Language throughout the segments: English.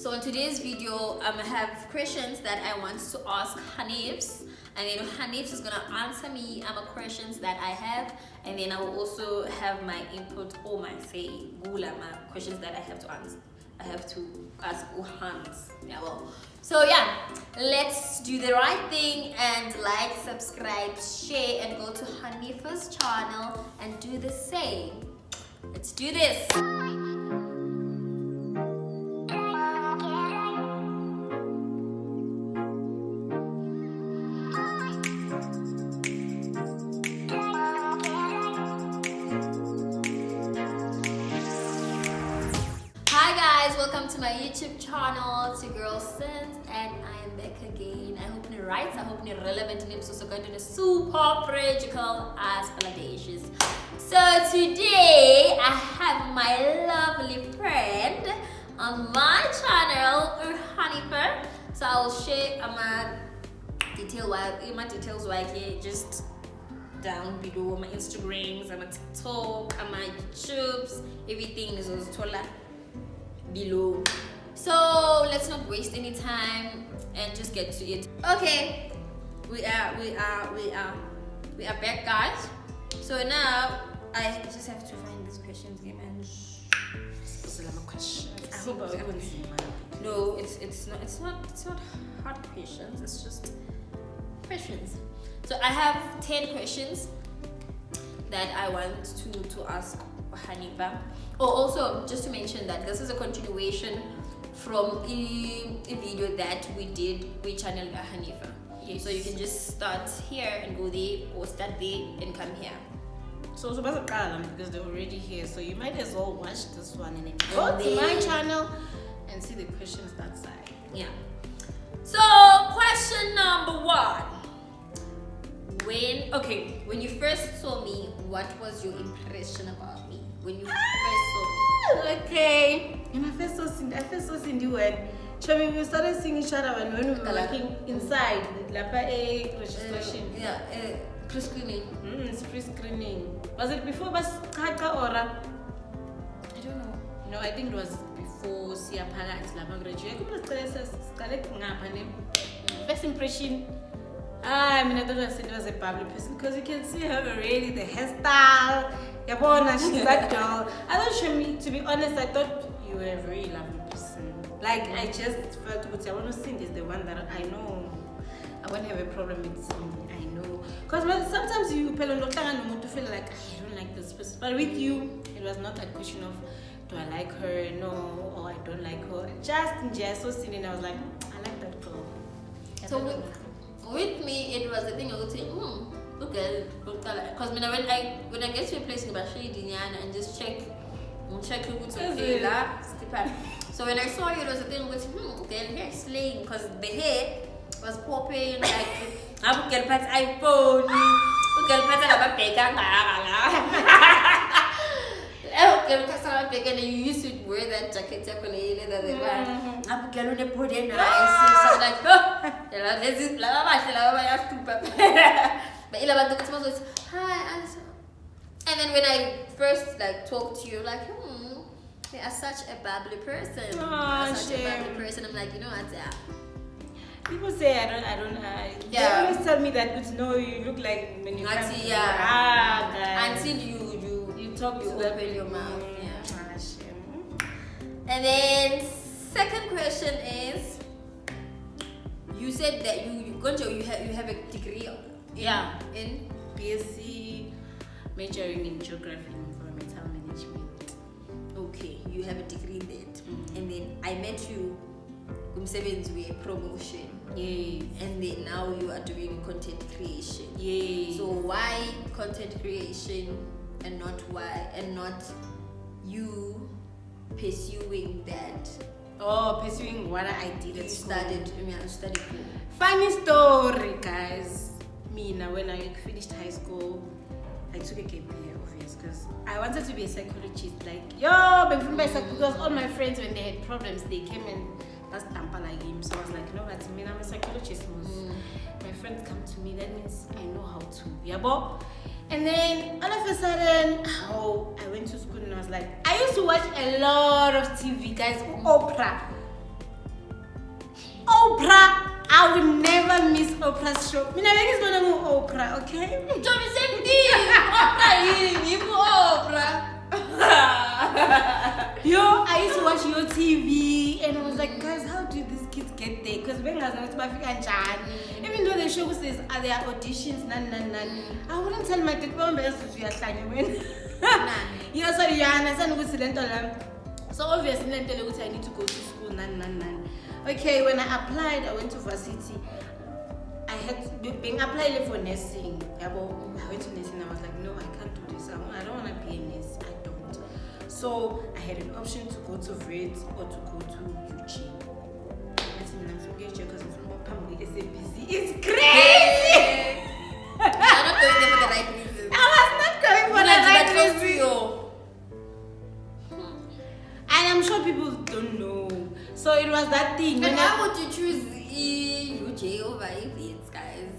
So in today's video, I have questions that I want to ask Hanifs, and then Hanifs is gonna answer me questions that I have, and then I will also have my input or my say questions that I have to answer. I have to ask Hans. Yeah, well. So yeah, let's do the right thing and like, subscribe, share, and go to Hanifa's channel and do the same. Let's do this. Welcome to my YouTube channel, to Girl Sins, and I am back again. I hope you're right, I hope you're relevant, and I'm so going to the super practical as validations. So today I have my lovely friend on my channel, Hanifa. So I'll share my details just down below, my Instagrams, my TikTok, my YouTubes, everything is also below. So let's not waste any time and just get to it. Okay, we are back, guys. So now I just have to find this questions game and questions. I hope I won't see mine. No, it's not hard questions. It's just questions. So I have 10 questions that I want to ask Hanifa. Oh, also just to mention that this is a continuation from a video that we did with channel Hanifa. Yes. So you can just start here and go there, or start there and come here. So because they're already here, so you might as well watch this one and then go to my channel and see the questions that side. Yeah. So question number 1. When you first saw me, what was your impression about me? When you first saw me? Okay. When I first saw Cindy when we started seeing each other when we were working inside the registration. Pre-screening. It's pre-screening. Was it before Bas Kaka or? I don't know. No, I think it was before Sia Pagat Lama graduated. First impression. I thought Cindy was a public person because you can see her already, the hairstyle. She's that girl. I thought to be honest, I thought you were a very lovely person. Like, I just felt I want to Cindy is the one that I know. I won't have a problem with Cindy, I know. Because sometimes you feel like, I don't like this person. But with you, it was not a question of, do I like her? No, or I don't like her. Just I saw Cindy and I was like, I like that girl. So with me, it was the thing I would say, okay, because when I get to a place in Bashir and just check who to okay. So when I saw you, it was a thing with okay, hair slaying, because the hair was popping like I'm get past iPhone, get and you used to wear that jacket I'm getting a body nice. So I'm like, but hi. And then when I first talked to you, like, you are such a bubbly person. I'm like, you know what? Yeah. People say I don't. They always tell me that good to know you look like when you come until you talk, you open your mouth. And then second question is, you said that you have a degree in BSc majoring in geography and environmental management. Okay, you have a degree in that. And then I met you way promotion. Yes. And then now you are doing content creation. Yes. So why content creation and not you pursuing that? Pursuing what I did at school. Studied. Funny story, guys. When I finished high school, I took a gap year, obvious, because I wanted to be a psychologist. Because all my friends, when they had problems, they came and that's Tampa like him. So I was like, no, but I'm a psychologist. My friends come to me, that means I know how to. And then all of a sudden, I went to school and I was like, I used to watch a lot of TV, guys, Oprah. I would never miss Oprah's show. Mina like is going Oprah, okay? Johnny, same thing. Oprah. Yo, I used to watch your TV and I was like, guys, how do these kids get there? Because when I was not even though the show says are there auditions, none. I wouldn't tell my dad, yeah, sorry, yeah, I understand. So obviously, I need to go to school, none. Okay, when I applied, I went to varsity. I had been applying for nursing. I went to nursing. I was like, no, I can't do this. I don't want to be a nurse. I don't. So I had an option to go to VET or to go to UG. It's crazy. I'm not going there for the right reasons. I was not going for the right reason. And I'm sure people don't know. So it was that thing. And why would you choose UJ over VET, guys?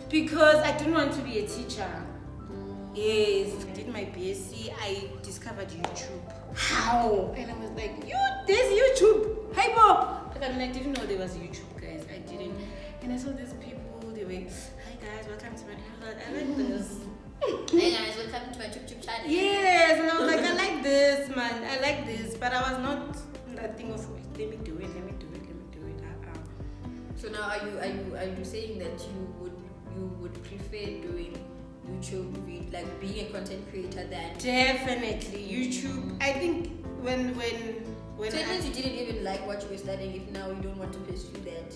Because I didn't want to be a teacher. Yes, I did my BSc. I discovered YouTube. How? And I was like, there's YouTube. Hey, Bob. But I mean, I didn't know there was YouTube, guys. I didn't. And I saw these people. They were, hi guys, welcome to my channel. I like this. Hey guys, welcome to my Chitchat channel. Yes, and I was like, I like this, man. I like this. But I was not in that thing of let me do it. So now, are you saying that you would prefer doing YouTube, like being a content creator than definitely YouTube? I think when so it means you didn't even like what you were studying. If now you don't want to pursue that,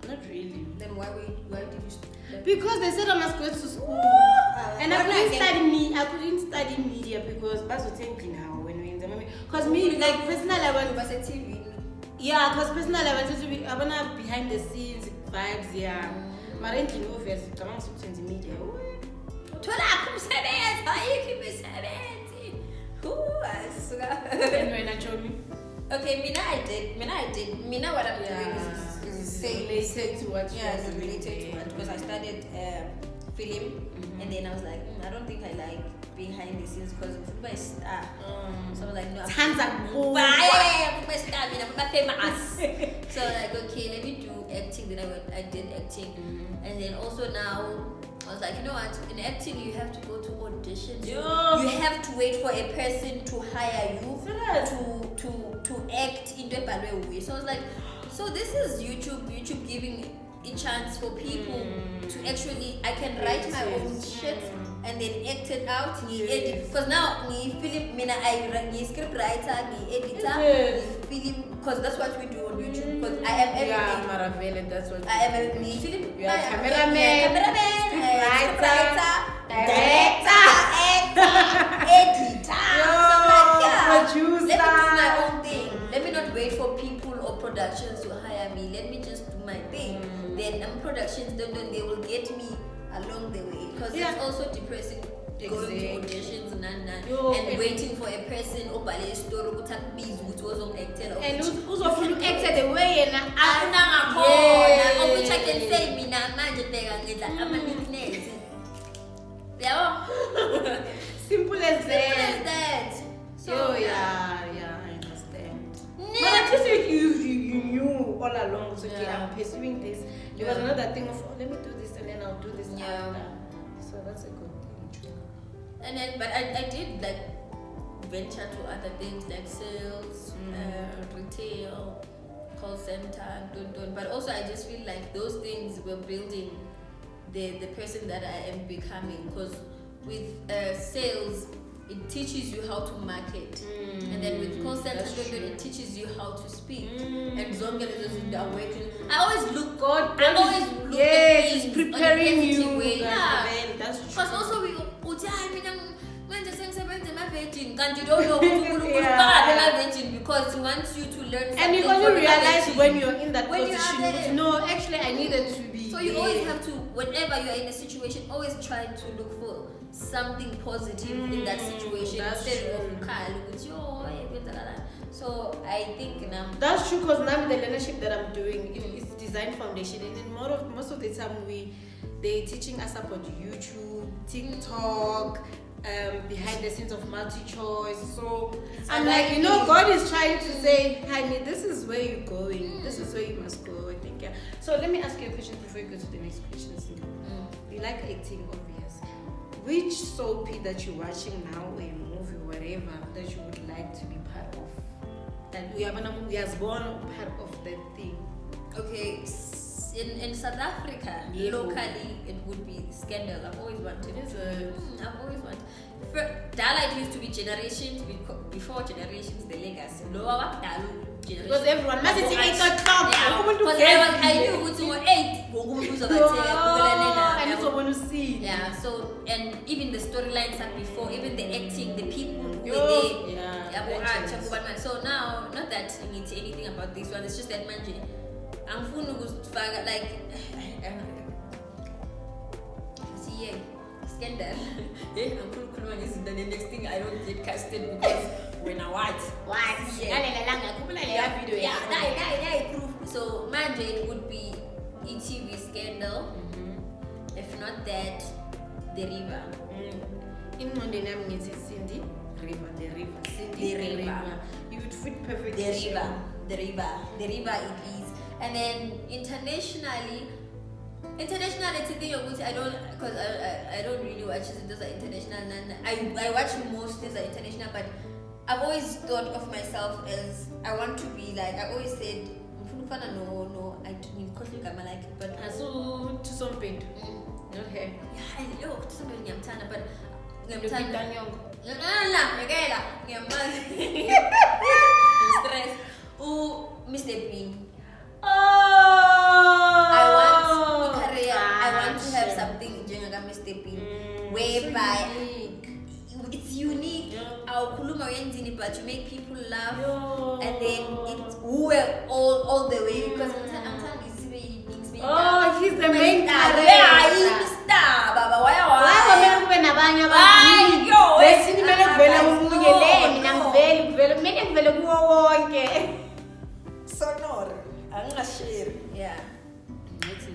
not really. Then why did you study? Because they said I must go to school, and I couldn't study media because that's what I'm now when we're in the moment. Because me, like personally, I want to TV. Yeah, because personally, I wanted to be. I wanna behind the scenes vibes. Yeah, my ranking obvious. I'm not in the media. Okay, Mina, what I'm doing is related to what related to what, because I studied film, and then I was like, I don't think I like behind the scenes because I'm a star. So I was like, no, I'm famous. So like, okay, let me do acting. Then I did acting, and then also now I was like, you know what? In acting, you have to go to auditions. You have to wait for a person to hire you to act in the ballet way. So I was like, so this is YouTube giving a chance for people to actually, I can write my own shit and then act it out, edit. Because now film, I script writer, editor, film, because that's what we do on YouTube. Because I am everything. Yeah, that's what I am everything. Film, cameraman, writer, director, actor, editor. Producer. Let me do my own thing. Let me not wait for people or productions to hire me. Let me just do my thing. Then productions, they will get me along the way. Because it's also depressing going to auditions and waiting for a person who a story who take busy which was on actor. And who's often acted the way and which I can say me now I'm a nickname. Simple as that. So yeah, I understand. But at least you knew all along. So okay, I'm pursuing this. There was another thing of let me do this and then I'll do this after. So that's a good thing. And then, but I did like venture to other things like sales, retail, call center, but also I just feel like those things were building the person that I am becoming. Because with sales, it teaches you how to market, and then with call center, it teaches you how to speak. And zonke lezo are working. I always look good. I always look at things it's preparing you. Way. Yeah, that's true. Because also we and you don't know because he wants you to learn something. And you only realize when you're in that position. No, actually I needed to be. So you always have to, whenever you're in a situation, always try to look for something positive in that situation instead of so I think now that's true, because now the leadership that I'm doing is design foundation, and then most of the time they're teaching us about YouTube, TikTok, behind the scenes of multi-choice. So I'm like, God is trying to say, honey, this is where you're going. This is where you must go, I think. Yeah. So let me ask you a question before you go to the next question. You like acting, obvious. Which soapy that you're watching now, or a movie, whatever, that you would like to be part of? That we have born part of that thing. Okay, in South Africa, locally, it would be Scandal. I've always wanted it. I've always wanted. Dala, it used to be generations before generations, the legacy. Lower generation. Because everyone must say 8 o'clock. Because I knew it was 8. And so want to see. Yeah, so, and even the storylines are before, even the acting, the people who were there. Yeah. So now, not that I need anything about this one, it's just that manje. I'm full like see Scandal. I'm full the next thing I don't get casted because when I watch. So manje it would be ETV Scandal. If not that, The River. In Monday name it's Cindy River, The River. Cindy, The River. You would fit perfectly. The River it is. And then internationally, it's a thing of which I don't really watch those are international. I watch most things are international, but I've always thought of myself as I want to be like I always said. No, I didn't like it, but I saw to some paint. Not hair. Yeah, I know to some paint, but stress. Oh, Mr. Bean. I want to have something Mr. Bean whereby it's unique. But you make people laugh and then it's all the way because I'm telling you, he's the main character. Yeah.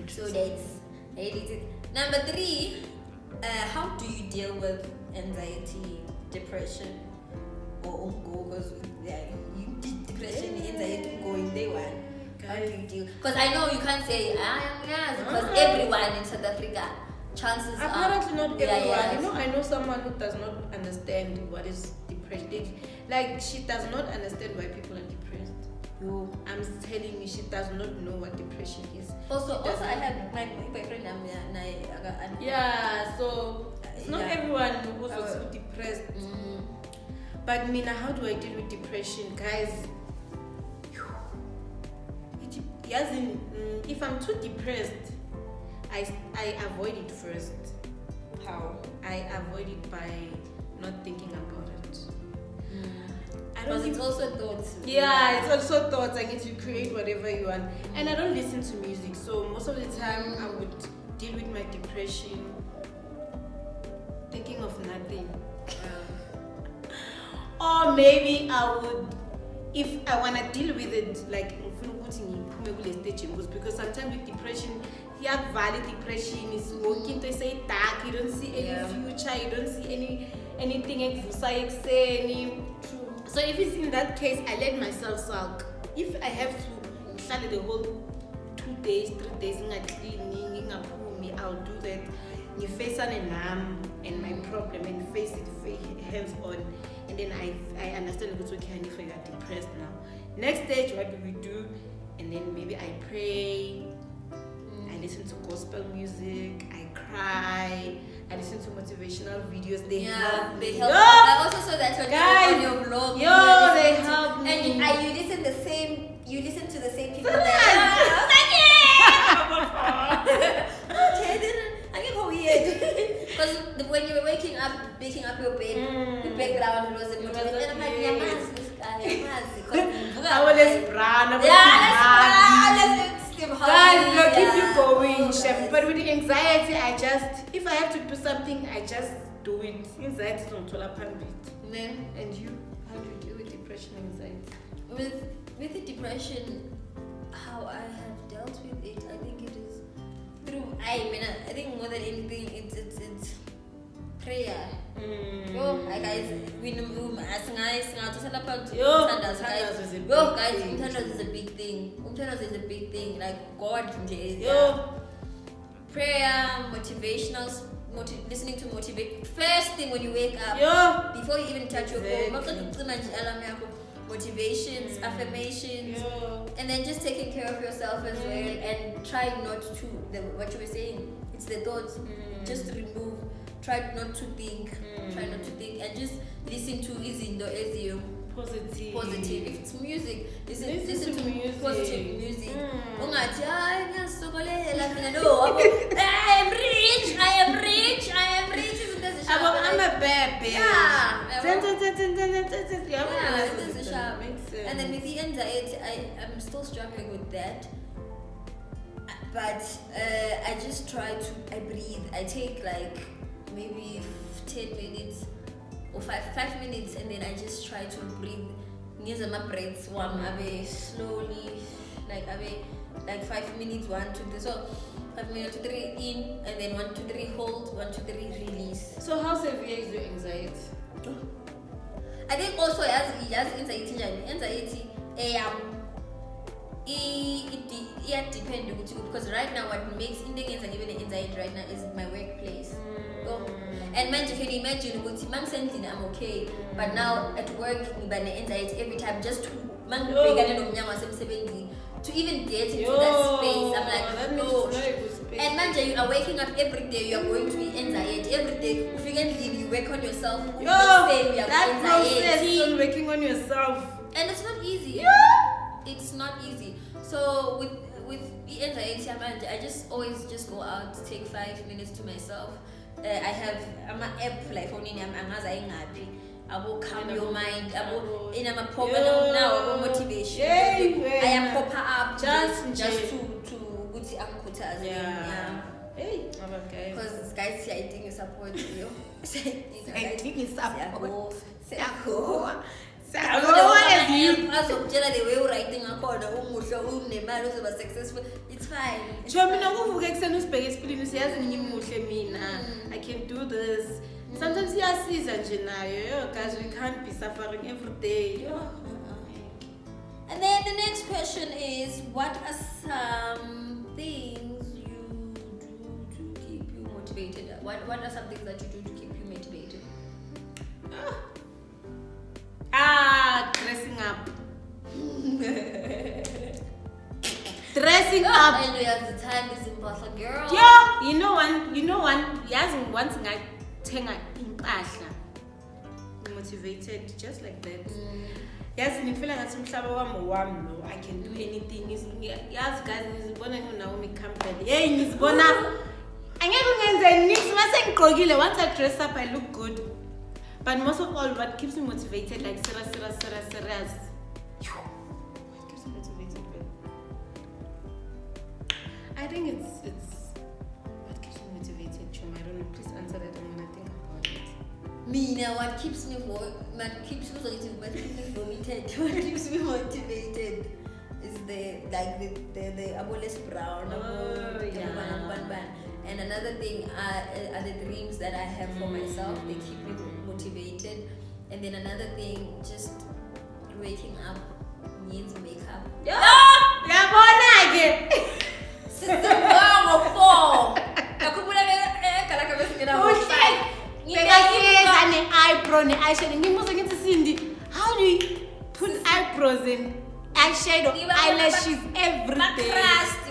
So that's it. Number 3, how do you deal with anxiety, depression, or because depression, anxiety going day one? How do you deal? Because I know you can't say because everyone in South Africa, chances apparently are not everyone. I know someone who does not understand what is depression. Like she does not understand why people are depressed. I'm telling you, she does not know what depression is. Also I have my boyfriend. So it's not everyone who's also depressed. But Mina, how do I deal with depression, guys? If I'm too depressed, I avoid it first. How? I avoid it by not thinking about it. Because it's also thoughts. Yeah, it's also thoughts. I get to create whatever you want. And I don't listen to music. So most of the time I would deal with my depression thinking of nothing. Or maybe I would, if I want to deal with it, like because sometimes with depression, you have valid depression, it's walking to say dark, you don't see any future, you don't see anything. So if it's in that case, I let myself sulk. If I have to study the whole 2 days, 3 days, I'll do that. You face on and my problem and face it hands on, and then I understand it's okay, Hanifa, you are depressed now. Next stage, what do we do? And then maybe I pray, I listen to gospel music, I cry, I listen to motivational videos. They help me. I also saw that on your blog. They help me. And you listen to the same people. I get how weird. Because when you were waking up, picking up your bed, the background was a motivation. I'm like, guys, keep you going. But with the anxiety, if I have to do something, I just do it. Anxiety is not all upon it. And you, how do you deal with depression and anxiety? With the depression, how I have dealt with it, I think it is through. I think more than anything, it's prayer. Yo, guys, guys, umthandazo is a big thing. Umthandazo is a big thing. Like God, prayer, motivational, listening to motivate. First thing when you wake up, before you even touch your phone, motivations, affirmations, and then just taking care of yourself as well, and try not to what you were saying. It's the thoughts. Just remove. Try not to think. Try not to think, and just listen to izinto eziyo positive. If it's music, listen to music. Positive music. Ungathi ngiyasokolela mina no. I am rich. I'm a baby. Yeah. Makes sense. And then with the anxiety, I'm still struggling with that. But I just I breathe. I take like maybe 10 minutes or 5 minutes, and then I just try to breathe. Near my breaths, slowly, like 5 minutes, 1, 2, 3. So 5 minutes, 2, 3 in, and then 1, 2, 3 hold, 1, 2, 3 release. So how severe is your anxiety? I think also as anxiety, it depends because right now what makes even anxiety right now is my workplace. And man, you can imagine I'm okay, but now at work anxiety every time just to even get into that space. I'm like, no. And man, you are waking up every day, you are going to be anxiety every day. If you can leave, you work on yourself. That process on working on yourself, and it's not easy. It's not easy. So with the anxiety, I just always just go out, take 5 minutes to myself. I'm an app like on I will calm your mind. I will in my program now motivation. I am proper up just to Hey, because guys, I think you support you. I think you support. Azokutshela the way writing akhona umuhle unemali uzoba successful, it's fine. Mina kuvuka ekseni usibheke esipilini usiyazi ngimuhle mina. I can do this. Sometimes iyasiza nje nayo. Guys, we can't be suffering every day. And then the next question is, what are some things you do to keep you motivated? What are some things that you do to keep you motivated? Dressing up. Dressing up. I know the time is important, girl. Yo, you know one. Yes, once I tenga impahla. Motivated just like that. Yes, and you feel like I can do anything. Yes, guys, ngizibona Naomi Campbell. Hey, ngizibona. Once I dress up, I look good. But most of all, what keeps me motivated, like serious. What keeps me motivated? I think it's what keeps me motivated, Chum. I don't know. Please answer that. I'm gonna think about it. Mina, what keeps me motivated is the abolish brown. And another thing are the dreams that I have for myself. They keep me motivated. And then another thing, just waking up needs makeup. How do you put eyebrows in, eyeshadow, eyelashes every day? Eyeshadow,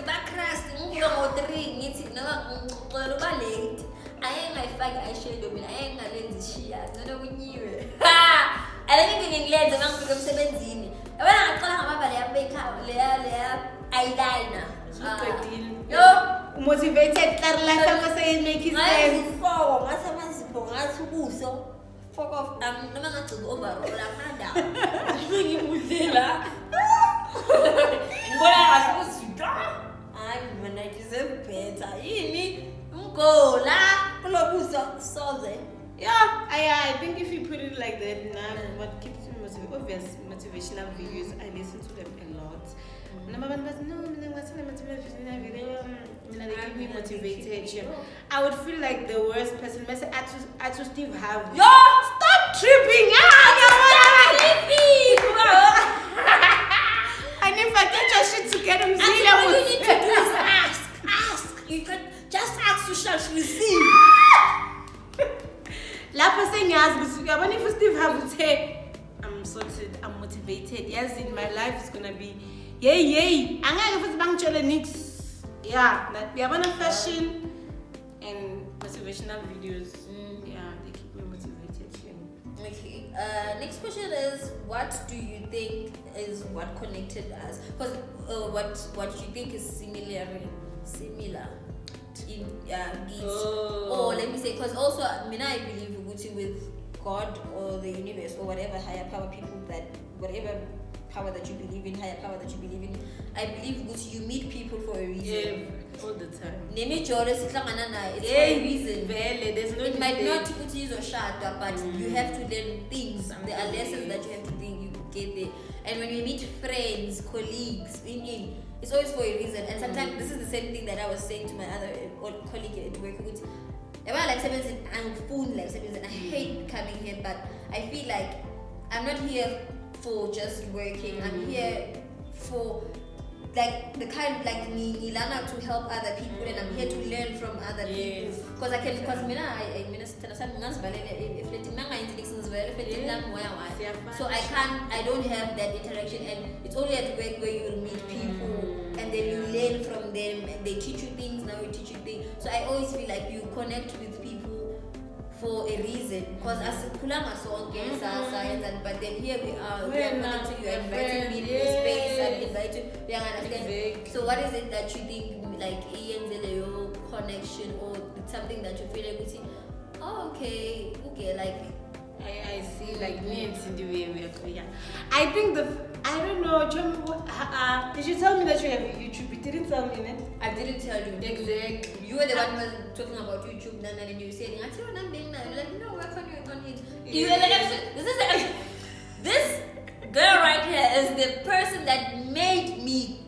I don't think lenses ngangifika emsebenzini. Yabona ngaqala ngamabala makeup eyeliner. Motivated life I'm saying make it sense. Ngathi ubuso. Fuck off. Noma ngagcina overall amanda. Ngimudlela. Ngibona kahle ukuthi hayi mina I deserve better. Yini? Ngola kulobuso soze. Yeah, I think if you put it like that, what keeps me motivated? Obvious motivational videos, I listen to them a lot. They give me motivated you. I would feel like the worst person. I to Steve have. Yo! Stop tripping! Stop tripping! And if I get your shit together, And all you need to do is ask. You can just ask, you shall receive. Lapha sengiyazi ukuthi yabona if Steve have to say I'm sorted, I'm motivated. Yes, in my life is gonna be yay. Angeke futhi bangitshele nix. Yeah, that yabona fashion and motivational videos. Yeah, they keep me motivated. Okay. Next question is, what do you think is what connected us? Because what you think is similar in gifts, or let me say, because also I believe with God or the universe or whatever higher power, people that whatever power that you believe in, higher power that you believe in, I believe you meet people for a reason. Yeah, all the time. It's for a reason. There's no it might not put you or shut up, but you have to learn things. There are lessons that you have to think you get there. And when you meet friends, colleagues, it's always for a reason. And sometimes this is the same thing that I was saying to my other colleague at work. I hate coming here, but I feel like I'm not here for just working. I'm here for like the kind like nilana to help other people, and I'm here to learn from other people. Because I so I don't have that interaction, and it's only at work where you will meet people and then you learn from them and they teach you things, now you teach you things. So I always feel like you connect with people for a reason, because as kulanga so science, but then here we are connecting, you are inviting me in your space and inviting you understand. So what is it that you think like your connection, or something that you feel like okay like I see, like me and Cindy, we are clear. I think I don't know, did you tell me that you have a YouTube? You didn't tell me, right? I didn't tell you. Exactly. You were the one who was talking about YouTube, and you were saying, I tell you, I'm being like, no, work on it. You were the episode. This girl right here is the person that made me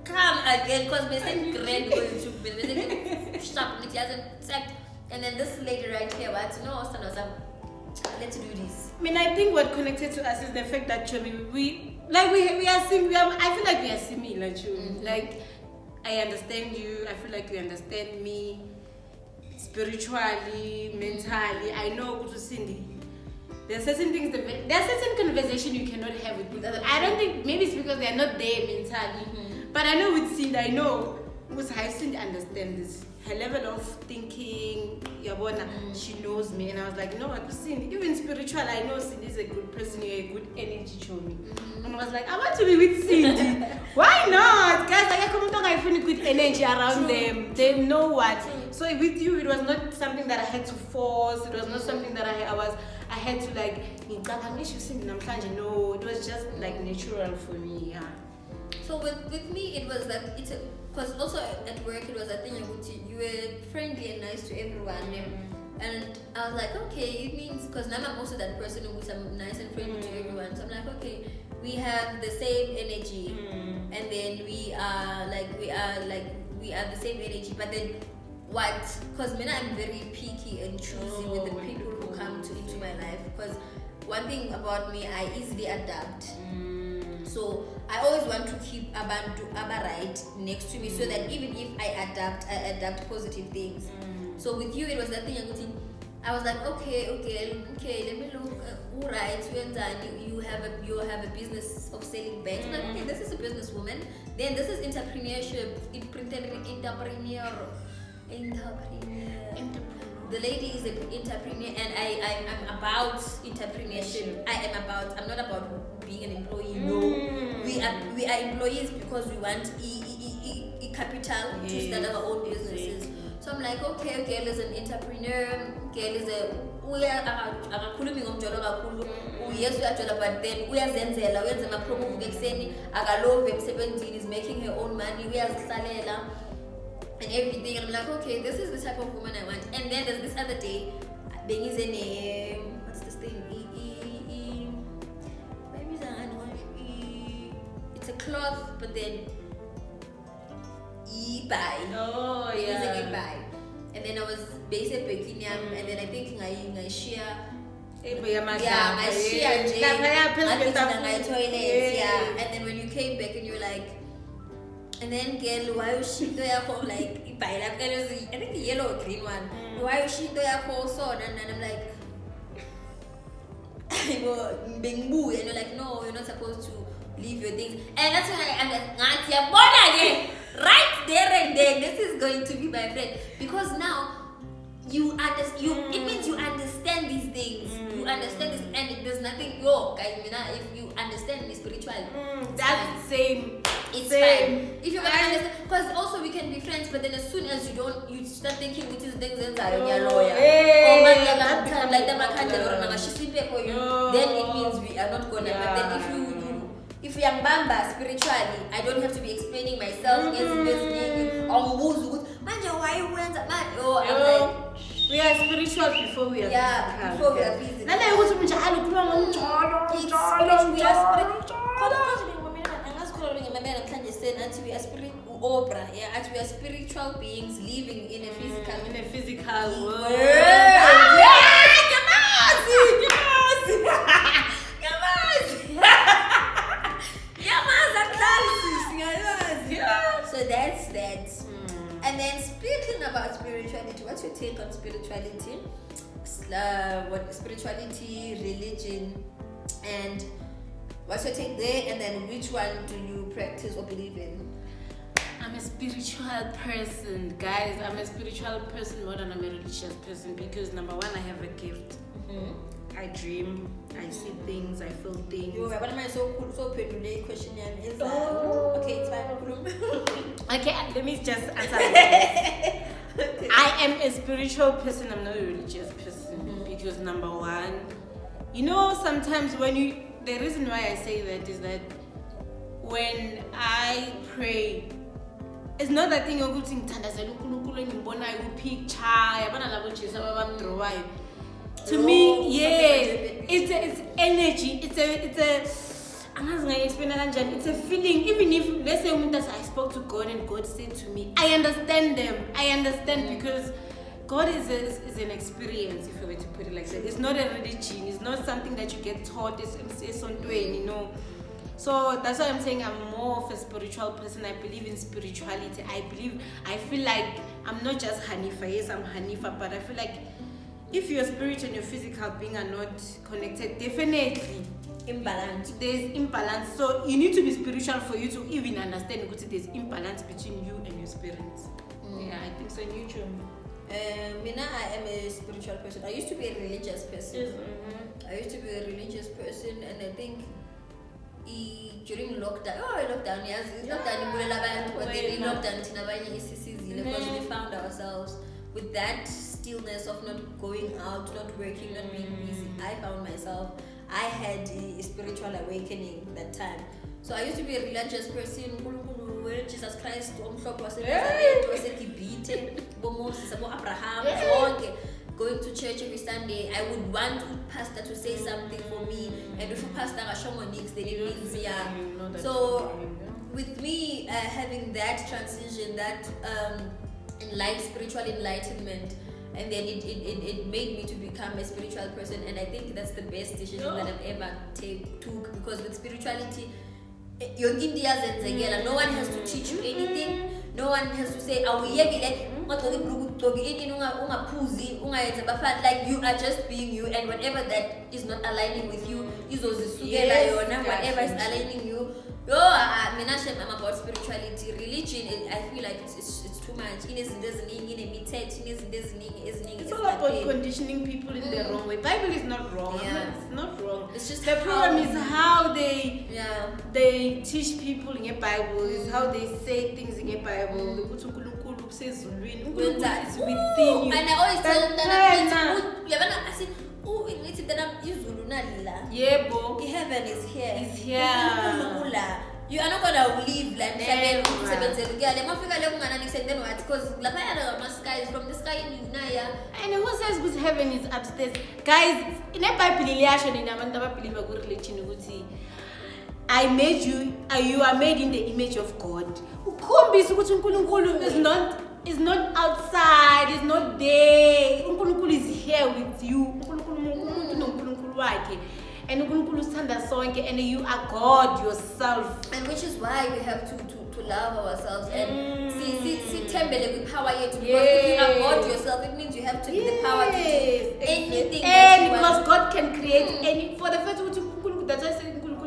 come again, because we said great on YouTube. Stop, and then this lady right here, let's do this. I think what connected to us is the fact that we are similar. I feel like we are similar too. Like I understand you. I feel like you understand me spiritually, mentally. I know to Cindy. There are certain things. There are certain conversation you cannot have with people. I don't think maybe it's because they are not there mentally. But I know with Cindy, I know because I Cindy understand this. Her level of thinking, she knows me, and I was like, you know what, Cindy, even spiritual, I know Cindy is a good person, you're a good energy to me. And I was like, I want to be with Cindy. Why not? Guys, I feel good energy around them. They know what. So with you, it was not something that I had to force. It was not something that I had to like, no, it was just like natural for me, yeah. So with me, it was that because also at work it was a thing you were friendly and nice to everyone, and I was like, okay, it means because now I'm also that person who's nice and friendly to everyone. So I'm like, okay, we have the same energy, and then we are the same energy. But then what? Because I'm very picky and choosy with the people who come into my life. Because one thing about me, I easily adapt. So I always want to keep Abantu right next to me, so that even if I adapt positive things. So with you, it was that thing. I was like, okay, let me look. All right, you have a business of selling bags. I'm like, okay, this is a businesswoman. Then this is entrepreneurship. Entrepreneur. The lady is an entrepreneur, and I'm about entrepreneurship. I'm not about being an employee. No, we are employees because we want capital to start our own businesses. So I'm like, okay, there's an entrepreneur. Okay, there's a but then uyazenzela wenza ama-promo ekuseni akalove emsebenzini, is making her own money, uyazihlalela and everything, and I'm like, okay, this is the type of woman I want. And then there's this other day, what's this thing? It's a cloth, but then e-buy. Oh, yeah. E-buy. And then I was based at Bekinyam, and then I think I share. Yeah, I share toilet. Yeah. And then when you came back and you were like, and then girl, why was she there for like e-buy? Like, I think the yellow or green one. Why was she there for so? And I'm like, being boo, and you're like, no, you're not supposed to leave your things. And that's when I'm like, right there and then, this is going to be my friend. Because now you understand, it means you understand these things. You understand this, and there's nothing, guys, if you understand the spiritual, that's same. It's fine. If you understand, because also we can be friends, but then as soon as you start thinking which is things that are your lawyer, or like then it means we are not gonna. But then if we are bamba spiritually, I don't have to be explaining myself. Why you went I'm like, we are spiritual before we are physical. Before we are physical. We are spiritual beings living in a physical world. So that's that. And then speaking about spirituality, what's your take on spirituality? What spirituality, religion, and what's your take there? And then which one do you practice or believe in? I'm a spiritual person, guys. I'm a spiritual person more than I'm a religious person because number one, I have a gift. I dream, I see things, I feel things. What am I so question is okay, it's fine. Okay, let me just answer that. Okay. I am a spiritual person, I'm not a religious person because number one, sometimes the reason why I say that is that when I pray, it's not that thing of picture, to me, it's energy. It's a feeling. Even if let's say I spoke to God and God said to me, I understand them. I understand because God is an experience, if you were to put it like that. It's not a religion. It's not something that you get taught. It's on way, So that's why I'm saying I'm more of a spiritual person. I believe in spirituality. I feel like I'm not just Hanifa. Yes, I'm Hanifa, but I feel like if your spirit and your physical being are not connected, definitely there's imbalance. So you need to be spiritual for you to even understand that there's imbalance between you and your spirit. Yeah, I think so. Mina, I am a spiritual person. I used to be a religious person. I used to be a religious person, and I think during lockdown, yes, it's lockdown, but then in lockdown, because we found ourselves with that stillness of not going out, not working, not being busy. I found myself, I had a spiritual awakening that time. So I used to be a religious person. Jesus Christ, Abraham, going to church every Sunday. I would want pastor to say something for me, and if pastor then it means So with me having that transition, that spiritual enlightenment, and then it made me to become a spiritual person, and I think that's the best decision that I've ever took, because with spirituality, no one has to teach you anything. No one has to say, like, you are just being you, and whatever that is not aligning with you, whatever is aligning you. I'm about spirituality. Religion, I feel like it's too much. It's all about conditioning people in the wrong way. Bible is not wrong. It's not wrong. It's just the problem is how they teach people in a Bible, is how they say things in a Bible. It's within you. And I always tell them that heaven is here. It's here. You are not gonna leave like because sky is from the sky in and who says with heaven is upstairs? Guys, in a Bible I made you, you are made in the image of God. kukhombisa ukuthi uNkulunkulu is not outside, is not there. uNkulunkulu is here with you. uNkulunkulu noNkulunkulu wakhe. And uNkulunkulu usithanda sonke, and you are God yourself. And which is why we have to love ourselves and see tembele with power yet. Because if you are God yourself, it means you have to be the power to do anything. And because God can create any, for the first one, that's why I said Unkulunkulu.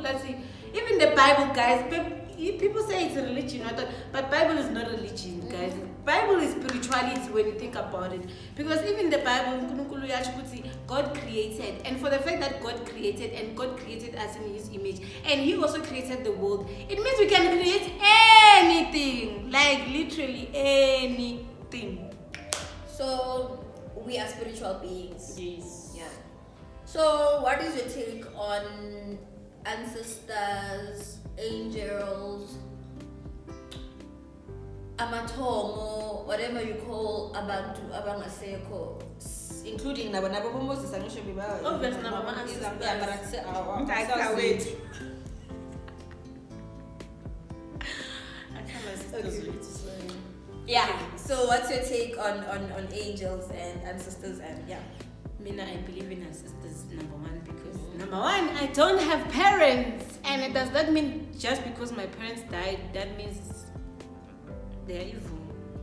Even the Bible, guys, people say it's a religion, but Bible is not religion, guys. Bible is spirituality when you think about it. Because even the Bible, God created, and for the fact that God created, and God created us in His image, and He also created the world, it means we can create anything, like literally anything. So we are spiritual beings. Yes. Yeah. So what is your take on ancestors, angels, Amathongo, whatever you call abantu abangasekho, including nabo Moses angisho biba. Obviously nabo ancestors. Yeah. So what's your take on angels and ancestors and yeah? Mina, I believe in ancestors, number one, because number one, I don't have parents, and it does not mean just because my parents died, that means they're evil.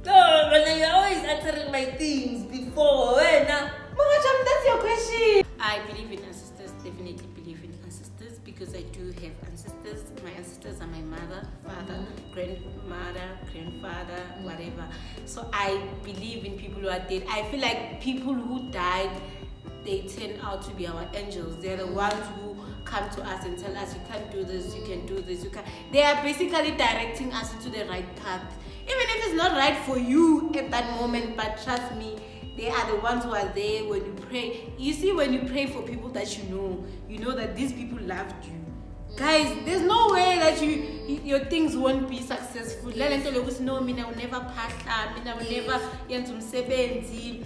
Oh, but you're always answering my things before. That's your question. I believe in ancestors, definitely believe in ancestors, because I do have ancestors. My ancestors are my mother, father, grandmother, grandfather, whatever. So I believe in people who are dead. I feel like people who died, they turn out to be our angels. They're the ones who come to us and tell us, you can't do this, you can do this, you can. They are basically directing us into the right path. Even if it's not right for you at that moment, but trust me, they are the ones who are there when you pray. You see, when you pray for people that you know that these people loved you. Guys, there's no way that your things won't be successful. No, mina will never pass, mina will never get some seventy.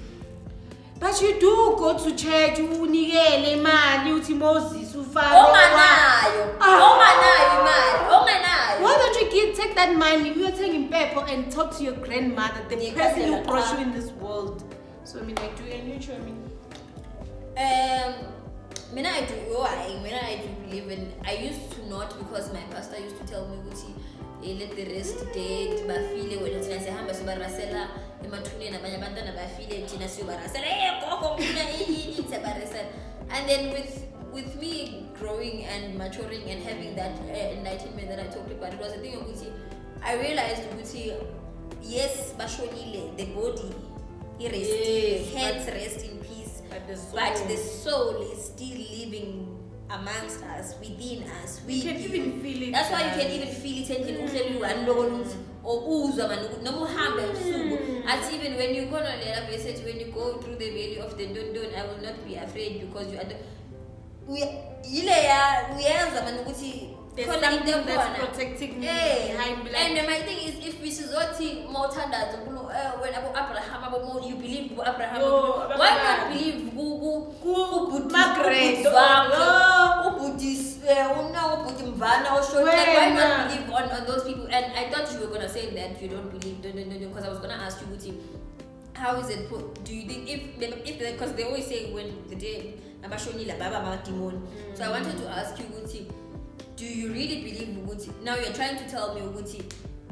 But you do go to church, unikele imali uthi Moses ufake. Why don't you take that money, you are taking paper and talk to your grandmother, the person who brought you in this world. So I mean, like, do you know what I mean? I do believe in. I used to not, because my pastor used to tell me, let the rest dead, bafile when it's hamba subarasela emathuneni abanye abantwana bafile thina siyobarasela gogo mina and then with me growing and maturing and having that enlightenment that I talked about, it was a thing of I realized yes bashonile, the body heads rest in peace, but the soul is still living amongst us, within us. We can even feel it. That's why you can even feel it. Even when you go on when you go through the valley of the don't, I will not be afraid, because you are there's something that's protecting me behind black. And my thing is, if we should more tender when Abraham, you believe Abraham, why not believe Margaret, why not believe on those people? And I thought you were gonna say that you don't believe, because I was gonna ask you, how is it? Do you think if because they always say when the day so I wanted to ask you, do you really believe now you're trying to tell me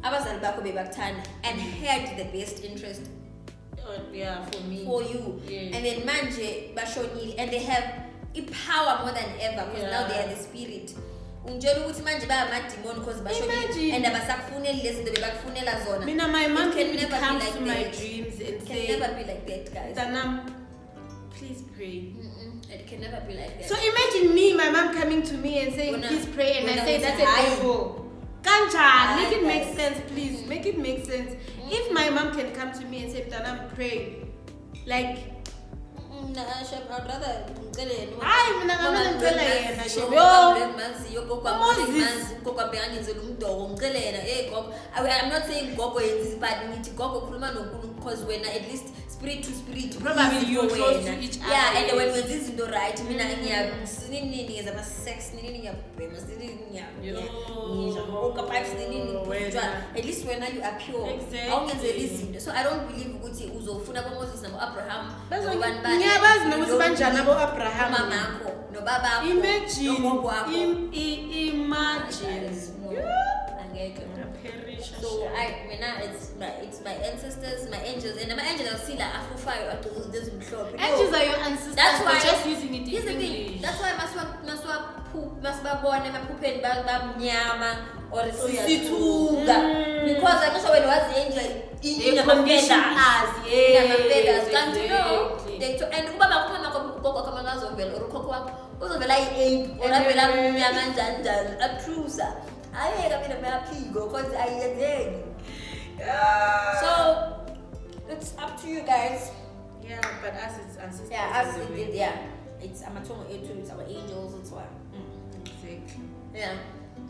abazali bakho bebakuthanda and had the best interest for you, and then manje bashonile and they have power more than ever, because now they are the spirit. Unjalo ukuthi manje bayamademon because bashonile and abasakufuneli lezi zinto bebakufunela zona. Mina, my mom can come to my dreams and say, can never be like that, guys. Tanam, please pray. It can never be like that. So imagine me, my mom coming to me and saying, please pray, and I say that's a devil. Kancha, make it make sense, please. Make it make sense. If my mom can come to me and say, Tanam, pray, like, I'd rather I'm not saying Gogo is bad, because when at least spirit to spirit. Probably easy you're for close wena. to each other. Yeah, and when this is right, mina ngiya ngeza sex ngiya at least when you are pure. Exactly. So I don't believe ukuthi uzofuna Moses nabo Abraham. Ngiyabazi nokuthi banjani abo Abraham. Mamakho no babakho. Imagine. So it's my ancestors, my angels, and my angels are still afufayo at those mhlophe. Angels are your ancestors. That's why just using it in English. English. That's why masibabone emaphupeni bamnyama or sisithuka because I know when was the angel in feathers. Can't you know? And ubaba kukhona gogo kama ngazovela or ukhokho wakho uzovela i-ape or avela mnyama njani atrusa. Ayeka mina mayaphiko because ayenzeki. So it's up to you guys. Yeah, but us it's ancestors. Yeah, us it's Amathongo too, it's our angels, it's what. Exactly. Yeah.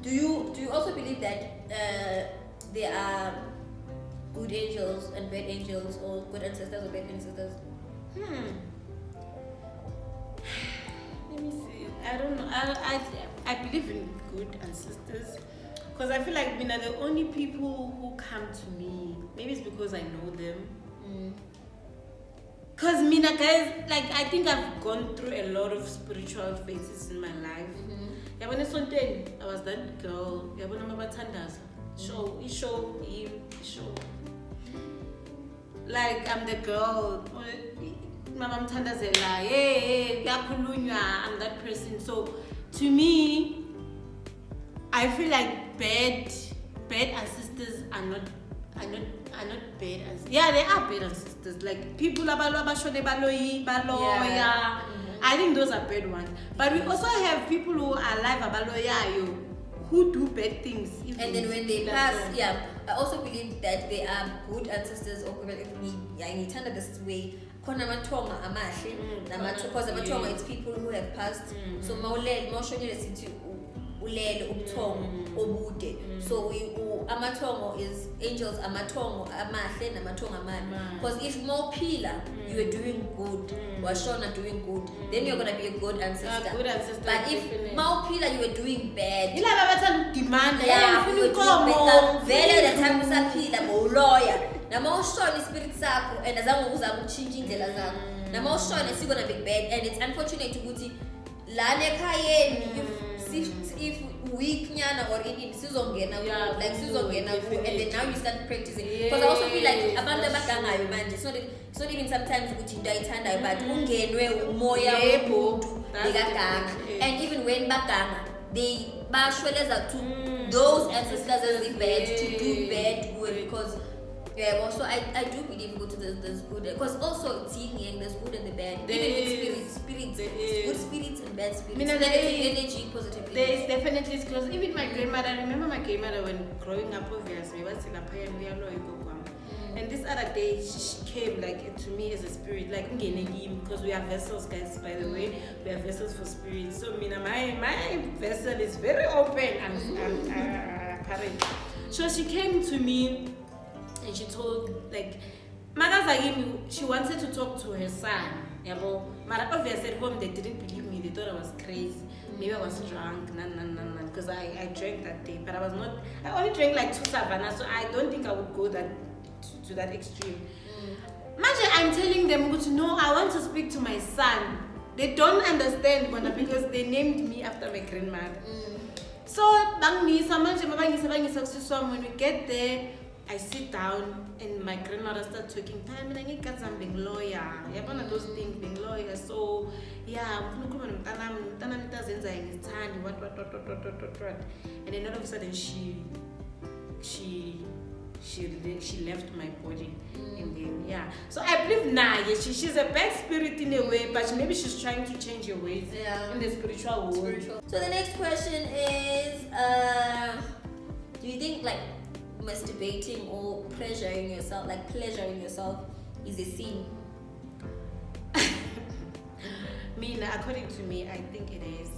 Do you also believe that there are good angels and bad angels, or good ancestors or bad ancestors? Let me see. I don't know. I believe in good ancestors. Because I feel like the only people who come to me, maybe it's because I know them. Because guys, like I think I've gone through a lot of spiritual phases in my life. I was that girl. Show. Like I'm the girl. I'm that person. So to me, I feel like bad ancestors are not bad ancestors. Yeah, they are bad ancestors. Like people baloya. I think those are bad ones. But we also have people who are alive who do bad things. And then when they pass, I also believe that they are good ancestors, or if we turn it this way. Because Amathongo, it's people who have passed. So so Amathongo is angels, Amathongo, Amahle, Amathongo, because if more pillar, you are doing good, Washona doing good, then you're gonna be a good ancestor. But if more pillar, you are doing bad, demand. Vele the time usapila lawyer. Na mawushona spirit sakho and azange uzama ukuchinja indlela zakho. Na mawushona is gonna be bad, and it's unfortunate ukuthi la ekhayeni if weak nyana or in sizongena like sizongena and then now you start practicing, because I also feel like abantu abagangayo manje it's not even sometimes ukuthi into ayithandayo but ungenwe umoya womuntu bekaganga, and even when baganga they bashweleza to those ancestors as the bad to do bad good, because so I do believe there's good, because also it's yin yang, there's good and the bad. Even with spirits, good spirits and bad spirits. Negative energy, positive energy. There is definitely close. Even my grandmother, I remember my grandmother when growing up, obviously, and this other day she came like to me as a spirit, like because we are vessels, guys, by the way, we are vessels for spirits. So my vessel is very open and apparent. So she came to me and she told, like, she wanted to talk to her son. But obviously at home they didn't believe me. They thought I was crazy. Maybe I was drunk. Because I drank that day. But I only drank like 2 Savannas, so I don't think I would go to that extreme. Imagine I'm telling them, no, I want to speak to my son. They don't understand because they named me after my grandmother. So when we get there, I sit down and my grandmother starts talking. I'm being lawyer. Those things being lawyer. So yeah, what. And then all of a sudden she left my body. And then so I believe she's a bad spirit in a way, but maybe she's trying to change her ways in the spiritual world. So the next question is, do you think like masturbating or pleasuring yourself is a sin? According to me, I think it is.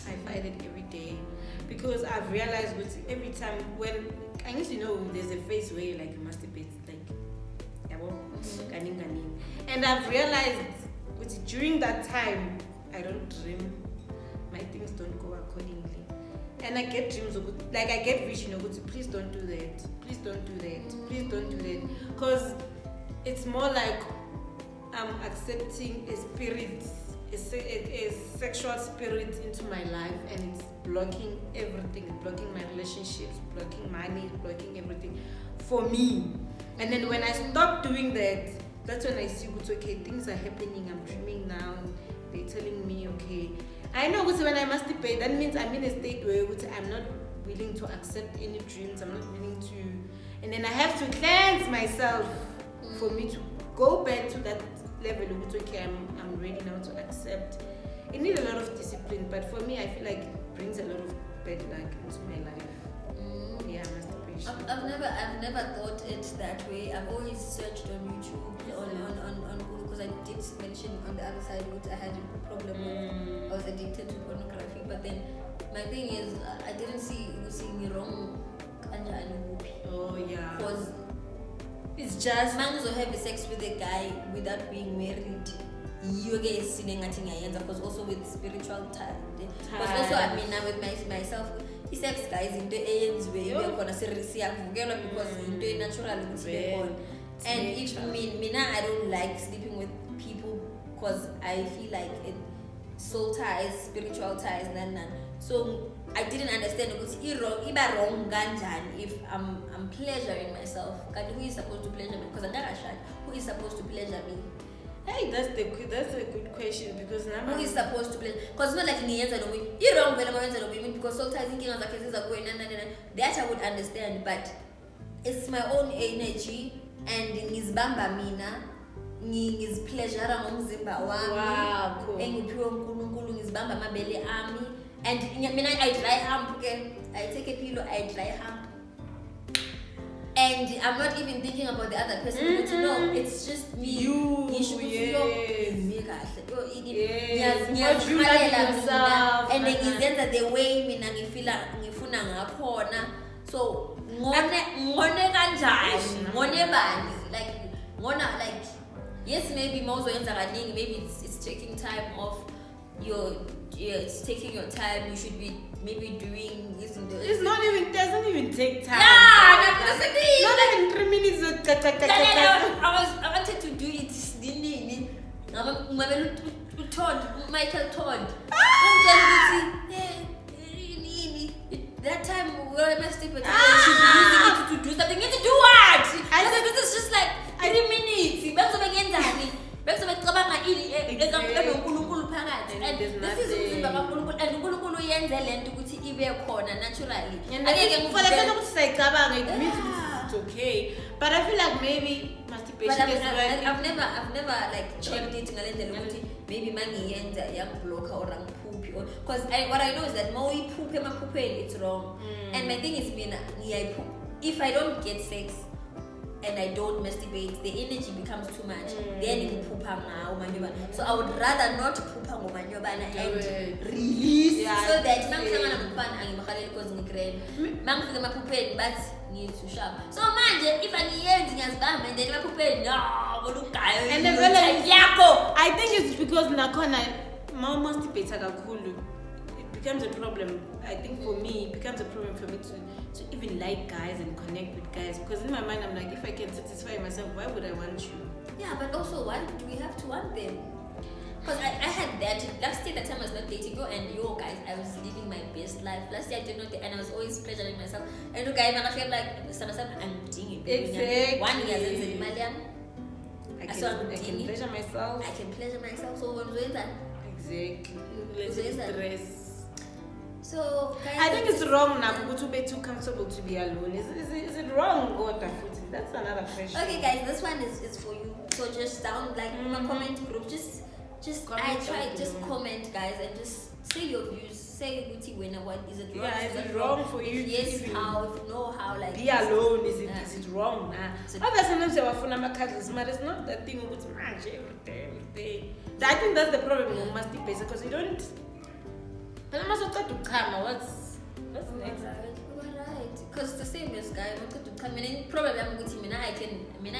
I find it every day because I've realized every time when I used to know there's a phase where you like masturbate, like And I've realized during that time I don't dream, my things don't go accordingly, and I get dreams of, like I get vision of, please don't do that, please don't do that, please don't do that, because it's more like I'm accepting a spirit, a sexual spirit into my life, and it's blocking everything. It's blocking my relationships, blocking money, blocking everything for me. And then when I stop doing that, that's when I see what's okay, things are happening, I'm dreaming now, and they're telling me, okay. I know when I masturbate, that means I'm in a state where I'm not willing to accept any dreams, I'm not willing to, and then I have to cleanse myself for me to go back to that level of okay, I'm ready now to accept. It needs a lot of discipline, but for me I feel like it brings a lot of bad luck into my life. Yeah, masturbation. I've never thought it that way. I've always searched on YouTube, on Google, because I did mention on the other side what I had a problem with. I was addicted to pornography, but then my thing is I didn't see me wrong. Oh yeah. Because it's just man who have sex with a guy without being married. You guys because also with spiritual time. Because also I mean now with myself, sex guys in the ends where you're gonna say because in the natural and if me now I don't like sleeping with people because I feel like it soul ties, spiritual ties, so I didn't understand because it's wrong if I'm pleasuring myself. Who is supposed to pleasure me? Because I'm not shy. Who is supposed to pleasure me? Hey, that's a good question because now who is supposed to pleasure? Because not like you're wrong because soul ties thinking as a case are going that I would understand, but it's my own energy and ngizibamba mina ngizipleasure ngomzimba wami engiphiwe uNkulunkulu ngizibamba amabele ami. And I dry hump, okay? I take a pillow, I dry hump. And I'm not even thinking about the other person. No, it's just me. You should feel me. And then the way me ngifuna ngakhona. So ngone kanjani? Like yes, maybe maybe it's taking time off it's taking your time. You should be maybe doing this and this. It doesn't even take time. Yeah, that's the thing. Not even 3 minutes. I wanted to do it. Michael Todd. That time where I messed up with you should be using it to do something. You need to do what? This is just like 3 minutes. And this is uNkulunkulu yenze lento ukuthi ibe khona naturally. And for the person to say it means it's okay. But I feel like maybe masturbation is I've never like checked it ngalendlela ukuthi maybe mangiyenza yangiblocker or angiphuphi because what I know is that more iphuphe emaphupheni it's wrong. And my thing is if I don't get sex and I don't masturbate, the energy becomes too much. Then so I would rather not poopa ngomanyobana and release so that but need to sharp. So if I and then and I think it's because nakona masturbate kakhulu. It becomes a problem. I think for me, it becomes a problem for me to even like guys and connect with guys because in my mind I'm like, if I can satisfy myself, why would I want you? Yeah, but also why do we have to want them? Because I had that last year, that time I was not dating you and yo guys, I was living my best life. Last year I did not, and I was always pleasuring myself. And you guys, I feel like I'm doing it. Exactly. 1 year since Malian. I can pleasure myself. I can pleasure myself. So when we that. Exactly. Let's stress. So guys, I think it's wrong now to be too comfortable to be alone. Is it wrong? That's another question. Okay guys, this one is for you. So just down in my comment group, just comment guys and just say your views. Say what is it wrong? Yeah, is it wrong for you? Yes, how? If no, how? Like be alone? Is it wrong? Nah. Sometimes you have cuddles, but it's not that thing with match every day. I think that's the problem with masturbation because you don't. But I'm also trying to come. What's next? Alright. because it's the same as guy. Probably I'm good. I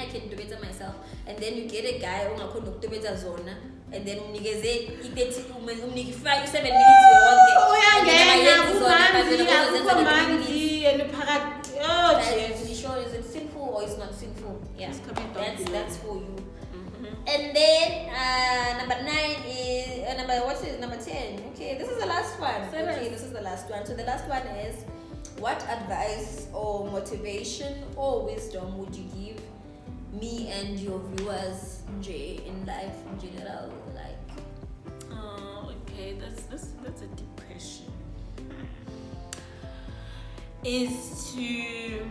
can do better myself. And then you get a guy who can do better zona. And then you get 5-7 minutes. Is it sinful or is not sinful? Yeah, that's for you. And then number 9 is number 10. Okay, this is the last one. Okay, this is the last one. So the last one is, what advice or motivation or wisdom would you give me and your viewers, in life in general? Okay, that's a deep question. Is to,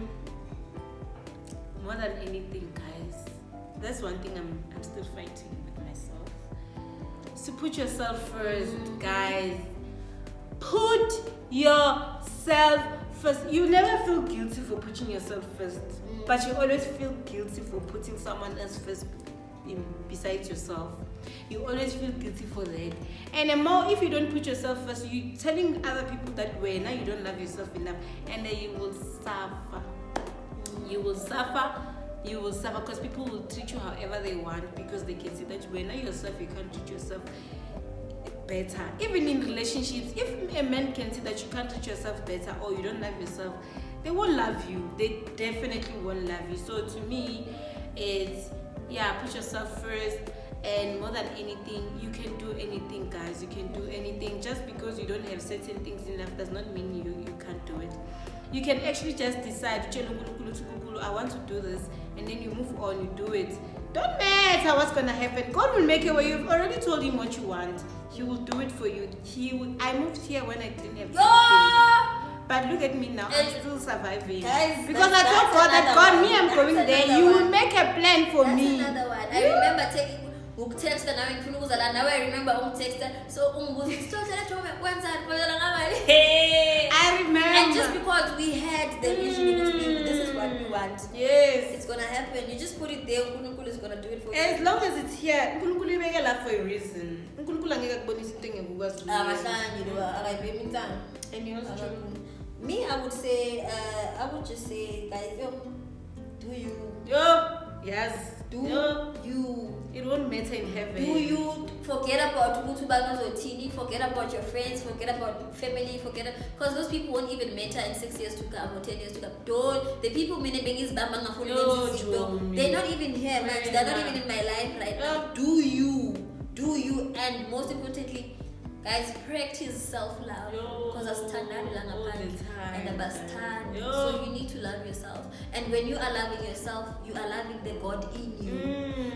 more than anything, guys, that's one thing I'm still fighting with myself. So put yourself first, guys. Put yourself first. You never feel guilty for putting yourself first, but you always feel guilty for putting someone else first besides yourself. You always feel guilty for that. And the more, if you don't put yourself first, you're telling other people that way, now you don't love yourself enough, and then you will suffer. You will suffer because people will treat you however they want, because they can see that when now yourself, you can't treat yourself better. Even in relationships, if a man can see that you can't treat yourself better or you don't love yourself, they won't love you. They definitely won't love you. So to me, it's, put yourself first. And more than anything, you can do anything, guys. You can do anything. Just because you don't have certain things enough does not mean you can't do it. You can actually just decide, I want to do this, and then you move on, you do it. Don't matter what's gonna happen. God will make a way. You've already told him what you want. He will do it for you. I moved here when I didn't have anything. But look at me now, I'm still surviving. Guys, because I told God that God, me, I'm going there. You will make a plan for me. That's another one. I remember taking text now I remember text so I remember. And just because we had the vision, this is what we want. Yes, it's gonna happen. You just put it there. Unkulunkulu is gonna do it for you. As long as it's here, Unkulunkulu make a love for a reason. Unkulunkulu angeke kubonisa into engekukwazi. And you also me, I would just say, guys, do you? Yes. Do you? It won't matter in heaven. Do you forget about Tini, forget about your friends, forget about family, because those people won't even matter in 6 years to come or 10 years to come. The people they're not even here, man. They're not even in my life right now. Do you? And most importantly, guys, practice self-love, because so you need to love yourself, and when you are loving yourself, you are loving the God in you.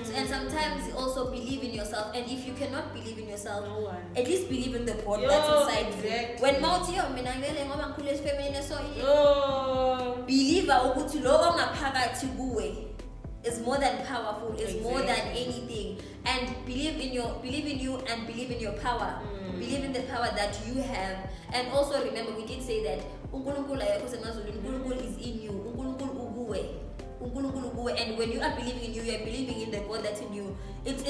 So, and sometimes also believe in yourself, and if you cannot believe in yourself, at least believe in the God that's inside you. When believe is more than powerful, is more than anything. And believe in you and believe in your power. Believe in the power that you have. And also remember, we did say that uNkulunkulu is in you. And when you are believing in you are believing in the God that's in you. It's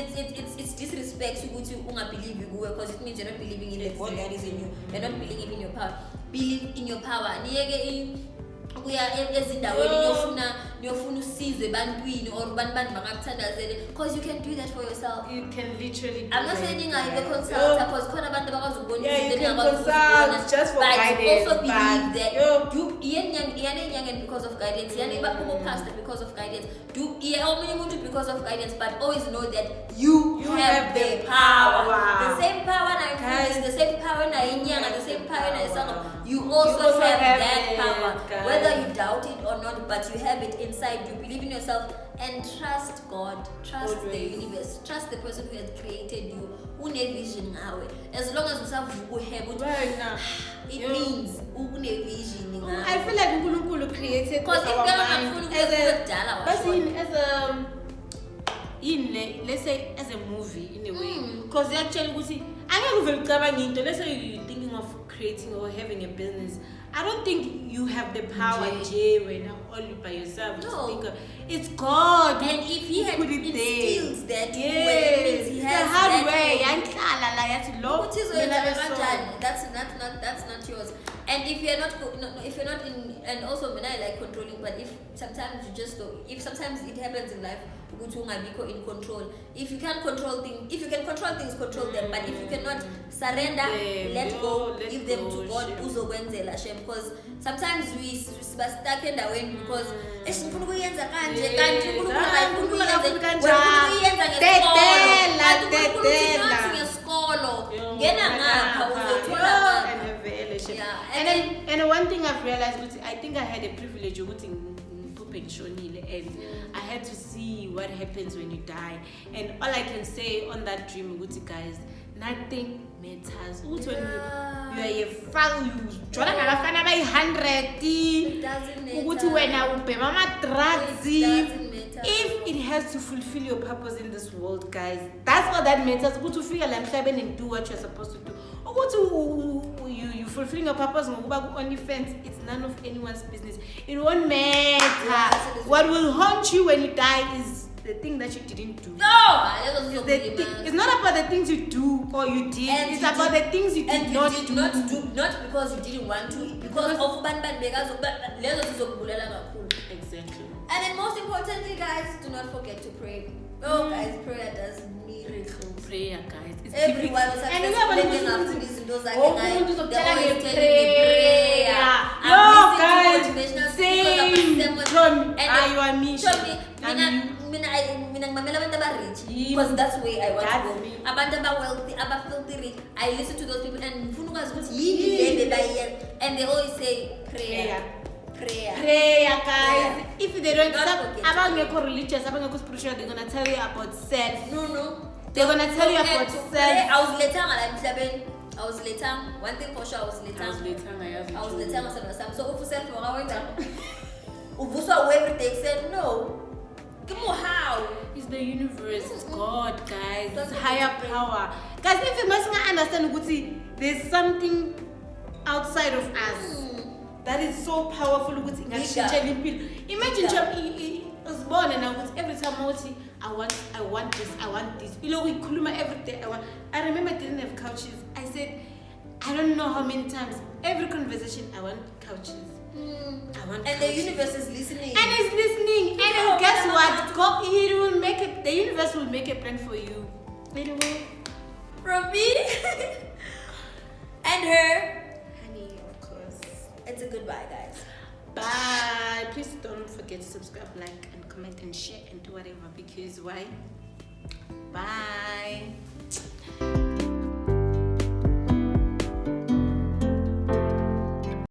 disrespect to believe you because it means you're not believing in the God that is in you. You're not believing in your power. Believe in your power. Niyofuna usize bantwini or bantu bangakuthandazele, because you can do that for yourself. You can literally do I'm not saying I'm a consultant, because khona abantu abakuzubona izinto engakuzubona just for guidance. Also believe that do iyane because of guidance, iyane pastor because of guidance, do omunye because of guidance, but always know that you have the power. The same power na is the same power na inyanga, the same power na isanga. You also have that power, whether you doubt it or not, but you have it inside you. Believe in yourself and trust God, trust the universe, trust the person who has created you. Vision as long as you have it means vision. I feel like uNkulunkulu created because let's say as a movie in a way, because actually let's say you're thinking of creating or having a business. I don't think you have the power, Jay, when I'm only by yourself. No. Think it's God. And if he had put it instilled there. that, Yes. he It's has a hard that way. That's not yours. And if you're not if you're not in, and also when I like controlling, but if sometimes you just don't, if sometimes it happens in life, in control. If you can't control things, if you can control things, control them. But if you cannot surrender, let go, give them to God. Because sometimes we stuck in that way because and one thing I've realized, I think I had a privilege of and I had to see what happens when you die. And all I can say on that dream, guys, nothing matters. When you are a fan, you join a fan by 100. It doesn't matter. If it has to fulfill your purpose in this world, guys, that's all that matters. Go to figure and do what you're supposed to do. You fulfilling your purpose on defense, it's none of anyone's business. It won't matter. What will haunt you when you die is the thing that you didn't do. It's not about the things you do or you did. And it's about the things you did not do. Not because you didn't want to, because of exactly. And then most importantly, guys, do not forget to pray. Oh, guys, prayer does miracles. Prayer, guys. It's everyone was successful. after this and those Guys, same. You are me. Because that's where I want to go. Abantu wealthy, filthy rich. I listen to those people and they always say prayer. Prayer, guys. Yeah. If they don't stop, religious, spiritual, they're gonna tell you about self. No. They're gonna tell you about self. I was later. One thing for sure, I was later. So if self, everything said no. How? It's the universe, it's God, guys. It's higher power. Guys, if you must understand, there's something outside of us that is so powerful. Imagine I was born and every time I want this. You know, we kuluma every day. I remember I didn't have couches. I said, I don't know how many times, every conversation, I want couches. And the universe is listening. And it's listening. And guess what? The universe will make a plan for you. Anyway. From me and her. Honey, of course. It's a goodbye, guys. Bye. Please don't forget to subscribe, like, and comment, and share, and do whatever. Because why? Bye.